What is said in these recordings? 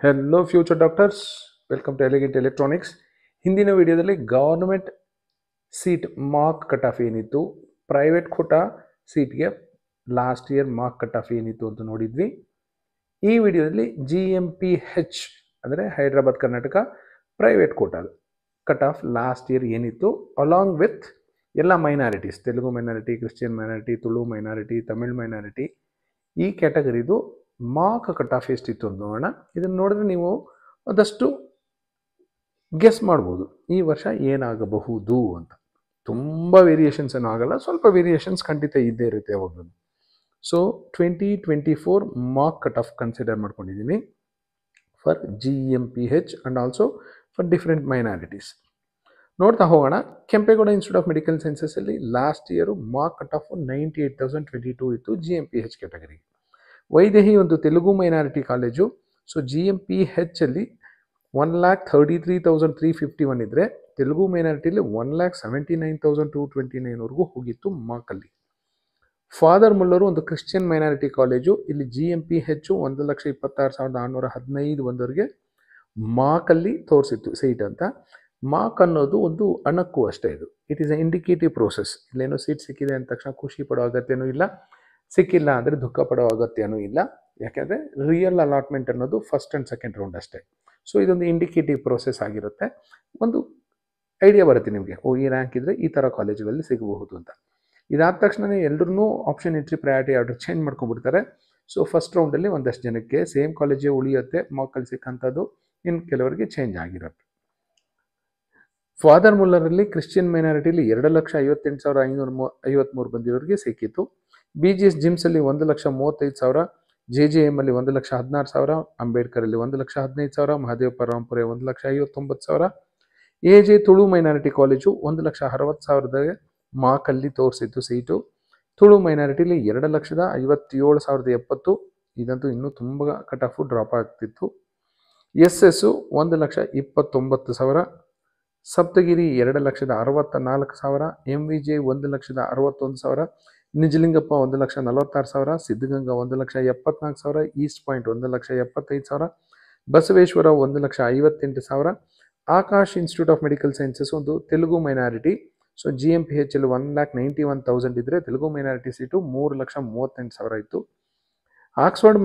Hello future doctors, welcome to elegant electronics. ಹಿಂದಿನ ವಿಡಿಯೋದಲ್ಲಿ government seat mark cut off ಏನಿತ್ತು, private quota ಸೀಟ್ಗೆ last year mark cut off ಏನಿತ್ತು ಅಂತ ನೋಡಿದ್ವಿ. ಈ ವಿಡಿಯೋದಲ್ಲಿ GMPH ಅಂದರೆ Hyderabad Karnataka private quota cut off last year ಏನಿತ್ತು, ಅಲಾಂಗ್ ವಿತ್ ಎಲ್ಲ minorities, Telugu minority, Christian minority, Tulu minority, Tamil minority, ಈ ಕ್ಯಾಟಗರಿದು ಮಾರ್ಕ್ ಕಟ್ ಆಫ್ ಎಷ್ಟಿತ್ತು ಅಂತ ನೋಡೋಣ. ಇದನ್ನು ನೋಡಿದ್ರೆ ನೀವು ಒಂದಷ್ಟು ಗೆಸ್ ಮಾಡ್ಬೋದು ಈ ವರ್ಷ ಏನಾಗಬಹುದು ಅಂತ. ತುಂಬ ವೇರಿಯೇಷನ್ಸ್ ಏನೂ ಆಗಲ್ಲ, ಸ್ವಲ್ಪ ವೇರಿಯೇಷನ್ಸ್ ಖಂಡಿತ ಇದ್ದೇ ಇರುತ್ತೆ ಯಾವಾಗಲೂ. So 2024 mark cut off consider ಮಾಡ್ಕೊಂಡಿದ್ದೀನಿ for GMPH and also for different minorities. ನೋಡ್ತಾ ಹೋಗೋಣ. ಕೆಂಪೇಗೌಡ ಇನ್ಸ್ಟಿಟ್ಯೂಟ್ ಆಫ್ ಮೆಡಿಕಲ್ ಸೈನ್ಸಸಲ್ಲಿ last year mark cut off 98,022 ಇತ್ತು GMPH ಕ್ಯಾಟಗರಿಗೆ. ವೈದೇಹಿ ಒಂದು Telugu minority college. So GMPH ಅಲ್ಲಿ 1,33,351 ಇದ್ದರೆ, ತೆಲುಗು ಮೈನಾರಿಟಿಲಿ 1,79,229ವರೆಗೂ ಹೋಗಿತ್ತು ಮಾರ್ಕಲ್ಲಿ. ಫಾದರ್ ಮುಲ್ಲರು ಒಂದು ಕ್ರಿಶ್ಚಿಯನ್ ಮೈನಾರಿಟಿ ಕಾಲೇಜು. ಇಲ್ಲಿ GMPH 1,26,615 ಒಂದವರೆಗೆ ಮಾರ್ಕಲ್ಲಿ ತೋರಿಸಿತ್ತು ಸೀಟ್ ಅಂತ. ಮಾರ್ಕ್ ಅನ್ನೋದು ಒಂದು ಅಣಕು ಅಷ್ಟೇ. ಇದು it is a indicative process. ಇಲ್ಲೇನೋ ಸೀಟ್ ಸಿಕ್ಕಿದೆ ಅಂದ ತಕ್ಷಣ ಖುಷಿ ಪಡೋ ಅಗತ್ಯನೂ ಇಲ್ಲ, ಸಿಕ್ಕಿಲ್ಲ ಅಂದರೆ ದುಃಖ ಪಡೋ ಅಗತ್ಯನೂ ಇಲ್ಲ. ಯಾಕೆಂದರೆ ರಿಯಲ್ ಅಲಾಟ್ಮೆಂಟ್ ಅನ್ನೋದು ಫಸ್ಟ್ ಆ್ಯಂಡ್ ಸೆಕೆಂಡ್ ರೌಂಡ್ ಅಷ್ಟೇ. ಸೊ ಇದೊಂದು ಇಂಡಿಕೇಟಿವ್ ಪ್ರೋಸೆಸ್ ಆಗಿರುತ್ತೆ. ಒಂದು ಐಡಿಯಾ ಬರುತ್ತೆ ನಿಮಗೆ, ಈ ರ್ಯಾಂಕ್ ಇದ್ದರೆ ಈ ಥರ ಕಾಲೇಜುಗಳಲ್ಲಿ ಸಿಗಬಹುದು ಅಂತ. ಇದಾದ ತಕ್ಷಣ ಎಲ್ಲರೂ option entry priority order change ಮಾಡ್ಕೊಂಡ್ಬಿಡ್ತಾರೆ. ಸೊ ಫಸ್ಟ್ ರೌಂಡಲ್ಲಿ ಒಂದಷ್ಟು ಜನಕ್ಕೆ ಸೇಮ್ ಕಾಲೇಜೇ ಉಳಿಯುತ್ತೆ, ಮಾರ್ಕಲ್ಲಿ ಸಿಕ್ಕಂಥದ್ದು. ಇನ್ನು ಕೆಲವರಿಗೆ ಚೇಂಜ್ ಆಗಿರುತ್ತೆ. ಫಾದರ್ ಮುಲ್ಲರಲ್ಲಿ ಕ್ರಿಶ್ಚಿಯನ್ ಮೈನಾರಿಟಿಲಿ 2,58,553 ಬಂದಿರೋರಿಗೆ ಸಿಕ್ಕಿತ್ತು. BGS ಜಿಮ್ಸಲ್ಲಿ 1,35,000, JJM ಅಲ್ಲಿ 1,16,000, ಅಂಬೇಡ್ಕರಲ್ಲಿ 1,15,000, Mahadevappa Rampure 1,59,000. AJ Tulu minority college 1,60,000 ಮಾರ್ಕಲ್ಲಿ ತೋರಿಸಿತ್ತು ಸೀಟು. ತುಳು ಮೈನಾರಿಟಿಲಿ 2,57,070. ಇದಂತೂ ಇನ್ನೂ ತುಂಬ ಕಟ್ ಆಫು ಡ್ರಾಪ್ ಆಗ್ತಿತ್ತು. SS 1,29,000, Saptagiri 2,64,000, MVJ 1,61,000, Nijalingappa 1,46,000, Siddaganga 1,74,000, east point 1,75,000, Basaveshwara 1,58,000. Akash institute of medical sciences ಒಂದು ತೆಲುಗು ಮೈನಾರಿಟಿ. ಸೊ GMPH ಅಲ್ಲಿ 1,91,000 ಇದ್ದರೆ, ತೆಲುಗು ಮೈನಾರಿಟಿ ಸೀಟು 3,38,000 ಇತ್ತು. ಆಕ್ಸ್ಫರ್ಡ್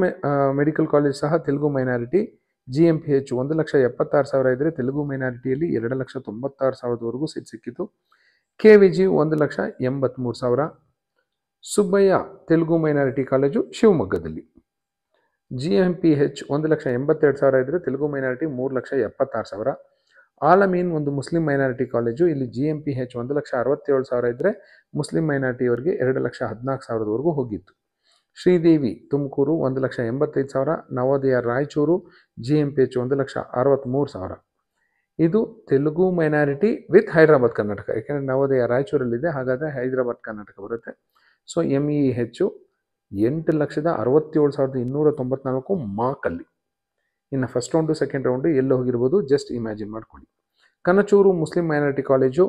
ಮೆಡಿಕಲ್ ಕಾಲೇಜ್ ಸಹ ತೆಲುಗು ಮೈನಾರಿಟಿ. GMPH 1,76,000 ಇದ್ದರೆ, ತೆಲುಗು ಮೈನಾರಿಟಿಯಲ್ಲಿ 2,96,000ವರೆಗೂ ಸೀಟ್ ಸಿಕ್ಕಿತ್ತು. KVG 1,83,000. Subbaiah Telugu minority college ಶಿವಮೊಗ್ಗದಲ್ಲಿ. GMPH 1,82,000 ಇದ್ದರೆ, ತೆಲುಗು ಮೈನಾರಿಟಿ 3,76,000. ಆಲಮೀನ್ ಒಂದು ಮುಸ್ಲಿಂ ಮೈನಾರಿಟಿ ಕಾಲೇಜು. ಇಲ್ಲಿ GMPH 1,67,000 ಇದ್ದರೆ, ಮುಸ್ಲಿಂ ಮೈನಾರಿಟಿಯವರಿಗೆ 2,14,000ವರೆಗೂ ಹೋಗಿತ್ತು. ಶ್ರೀದೇವಿ ತುಮಕೂರು 1,85,000. ನವೋದಯ ರಾಯಚೂರು GMPH 1,63,000. ಇದು ತೆಲುಗು ಮೈನಾರಿಟಿ ವಿತ್ ಹೈದರಾಬಾದ್ ಕರ್ನಾಟಕ. ಯಾಕೆಂದರೆ ನವೋದಯ ರಾಯಚೂರಲ್ಲಿದೆ, ಹಾಗಾದರೆ ಹೈದರಾಬಾದ್ ಕರ್ನಾಟಕ ಬರುತ್ತೆ. So MEH 8,67,294 ಮಾರ್ಕಲ್ಲಿ. ಇನ್ನು ಫಸ್ಟ್ ರೌಂಡು ಸೆಕೆಂಡ್ ರೌಂಡು ಎಲ್ಲ ಹೋಗಿರ್ಬೋದು, ಜಸ್ಟ್ ಇಮ್ಯಾಜಿನ್ ಮಾಡ್ಕೊಳ್ಳಿ. Kanachur Muslim minority college.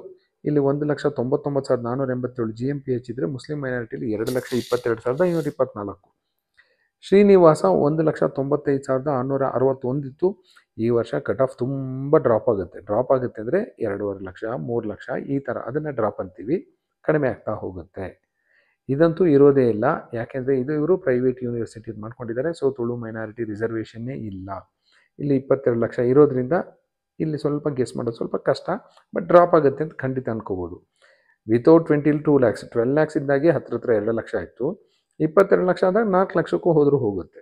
ಇಲ್ಲಿ 1,99,487 GMPH ಇದ್ದರೆ, ಮುಸ್ಲಿಂ ಮೈನಾರಿಟಿಲಿ 2,22,524. ಶ್ರೀನಿವಾಸ 1,95,661 ಇತ್ತು. ಈ ವರ್ಷ ಕಟ್ ಆಫ್ ತುಂಬ ಡ್ರಾಪ್ ಆಗುತ್ತೆ ಅಂದರೆ 2.5 ಲಕ್ಷ 3 ಲಕ್ಷ ಈ ಥರ, ಅದನ್ನು ಡ್ರಾಪ್ ಅಂತೀವಿ, ಕಡಿಮೆ ಆಗ್ತಾ ಹೋಗುತ್ತೆ. ಇದಂತೂ ಇರೋದೇ ಇಲ್ಲ, ಯಾಕೆಂದರೆ ಇವರು ಪ್ರೈವೇಟ್ ಯೂನಿವರ್ಸಿಟಿ ಮಾಡ್ಕೊಂಡಿದ್ದಾರೆ. ಸೊ ತುಳು ಮೈನಾರಿಟಿ ರಿಸರ್ವೇಷನ್ನೇ ಇಲ್ಲ. ಇಲ್ಲಿ 22 ಲಕ್ಷ ಇರೋದ್ರಿಂದ ಇಲ್ಲಿ ಸ್ವಲ್ಪ ಗೆಸ್ ಮಾಡೋದು ಸ್ವಲ್ಪ ಕಷ್ಟ, ಬಟ್ ಡ್ರಾಪ್ ಆಗುತ್ತೆ ಅಂತ ಖಂಡಿತ ಅನ್ಕೋಬೋದು. ವಿತೌಟ್ 22 ಲ್ಯಾಕ್ಸ್ 12 ಲ್ಯಾಕ್ಸ್ ಇದ್ದಾಗೆ ಹತ್ರ 2 ಲಕ್ಷ ಇತ್ತು. 22 ಲಕ್ಷ ಆದಾಗ 4 ಲಕ್ಷಕ್ಕೂ ಹೋದರೂ ಹೋಗುತ್ತೆ.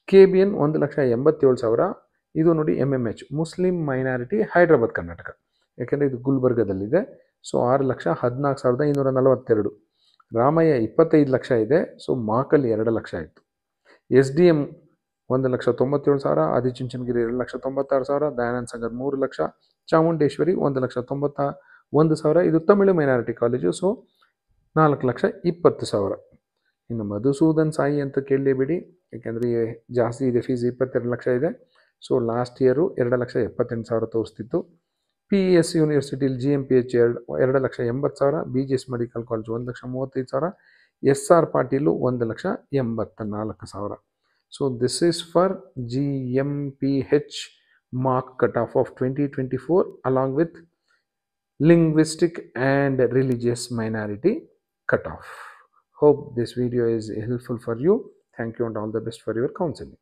KBN 1,87,000. ಇದು ನೋಡಿ MMH Muslim minority Hyderabad Karnataka, ಯಾಕೆಂದರೆ ಇದು ಗುಲ್ಬರ್ಗದಲ್ಲಿದೆ. ಸೊ 6,14,542. ರಾಮಯ್ಯ 25 ಲಕ್ಷ ಇದೆ. ಸೊ ಮಾರ್ಕಲ್ಲಿ 2 ಲಕ್ಷ ಇತ್ತು. SDM 1,97,000. ಆದಿಚುಂಚನಗಿರಿ 2,96,000. ದಯಾನಂದ ಸಾಗರ್ 3 ಲಕ್ಷ. ಚಾಮುಂಡೇಶ್ವರಿ 1,91,000. ಇದು ತಮಿಳು ಮೈನಾರಿಟಿ ಕಾಲೇಜು. ಸೊ 4,20,000. ಇನ್ನು ಮಧುಸೂದನ್ ಸಾಯಿ ಅಂತ ಕೇಳಲೇಬೇಡಿ, ಯಾಕೆಂದರೆ ಜಾಸ್ತಿ ಇದೆ ಫೀಸ್, 22 ಲಕ್ಷ ಇದೆ. So last year 2,78,000 ತೋರಿಸ್ತಿತ್ತು. PES ಯೂನಿವರ್ಸಿಟಿಲಿ GMPH 2,80,000. BGS medical college 1,35,000. SR Patil 1,84,000. So this is for GMPH mark cutoff of 2024 along with linguistic and religious minority cutoff. Hope this video is helpful for you. Thank you and all the best for your counseling.